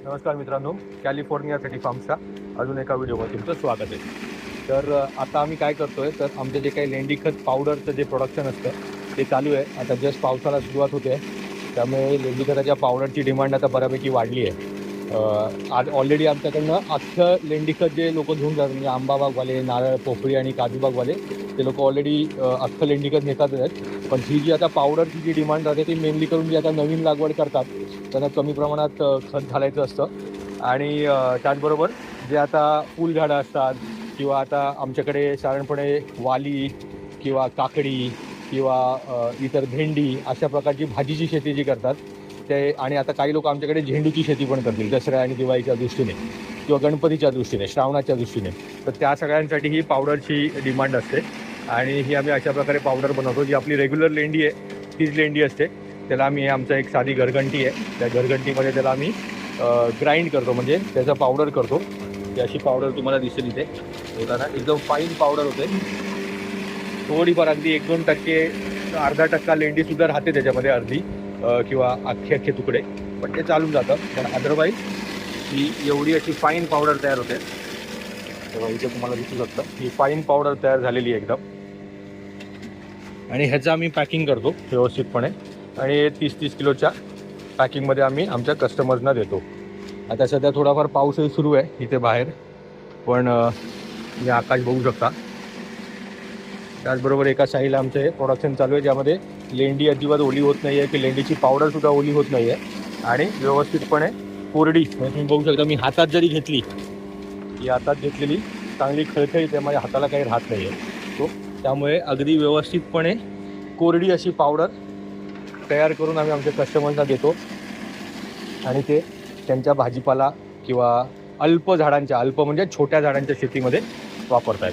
नमस्कार मित्रांनो, California city फार्मच्या अजून एका व्हिडिओमध्ये तुमचं स्वागत आहे. तर आता आम्ही काय करतोय, तर आमचं जे काही लेंडी खत पावडरचं जे प्रोडक्शन असतं ते चालू आहे. आता जस्ट पावसाला सुरुवात होते, त्यामुळे लेंडी खताच्या पावडरची डिमांड आता बऱ्यापैकी वाढली आहे. आज ऑलरेडी आमच्याकडनं अख्खं लेंडी खत जे लोक घेऊन जातात, म्हणजे आंबा बागवाले, नारळ, पोफळी आणि काजू बागवाले, ते लोक ऑलरेडी अख्खं लेंडी खत नेतातच आहेत. पण ही जी आता पावडरची जी डिमांड राहते ती मेनली करून जी आता नवीन लागवड करतात त्यांना कमी प्रमाणात खत घालायचं असतं. आणि त्याचबरोबर जे आता फुलझाडं असतात किंवा आता आमच्याकडे साधारणपणे वाली किंवा काकडी किंवा इतर भेंडी अशा प्रकारची भाजीची शेती जी करतात ते, आणि आता काही लोक आमच्याकडे झेंडूची शेती पण करतील दसऱ्या आणि दिवाळीच्या दृष्टीने किंवा गणपतीच्या दृष्टीने, श्रावणाच्या दृष्टीने. तर त्या सगळ्यांसाठी ही पावडरची डिमांड असते आणि ही आम्ही अशा प्रकारे पावडर बनवतो. जी आपली रेग्युलर लेंडी आहे तीच लेंडी असते, त्याला आम्ही आमचा एक साधी घरघंटी आहे, त्या घरघंटीमध्ये त्याला आम्ही ग्राइंड करतो, म्हणजे त्याचा पावडर करतो. ही अशी पावडर तुम्हाला दिसेल इथे बघा ना, एकदम फाईन पावडर होते. थोडीफार अगदी 1-2%, अर्धा टक्का लेंडीसुद्धा राहते त्याच्यामध्ये, अर्धी किंवा अख्खे तुकडे, पण ते चालून जातं. पण अदरवाईज ही एवढी अशी फाईन पावडर तयार होते. तेव्हा इथे तुम्हाला दिसू शकतं ही फाईन पावडर तयार झालेली आहे एकदम. आणि ह्याचं आम्ही पॅकिंग करतो व्यवस्थितपणे आणि 30-30 किलोच्या पॅकिंगमध्ये आम्ही आमच्या कस्टमर्सना देतो. आता सध्या थोडाफार पाऊसही सुरू आहे इथे बाहेर, पण तुम्ही आकाश बघू शकता. त्याचबरोबर एका साईडला आमचं हे प्रोडक्शन चालू आहे, ज्यामध्ये लेंडी अजिबात ओली होत नाही आहे, की लेंडीची पावडरसुद्धा ओली होत नाही आहे आणि व्यवस्थितपणे कोरडी, म्हणजे तुम्ही बघू शकता मी हातात जरी घेतली, ही हातात घेतलेली चांगली खळखळीत आहे, माझ्या हाताला काही राहत नाही आहे तो. त्यामुळे अगदी व्यवस्थितपणे कोरडी अशी पावडर तयार करून आम्ही आमच्या कस्टमर्सना देतो आणि ते त्यांच्या भाजीपाला किंवा अल्प म्हणजे छोट्या झाडांच्या शेतीमध्ये वापरतात.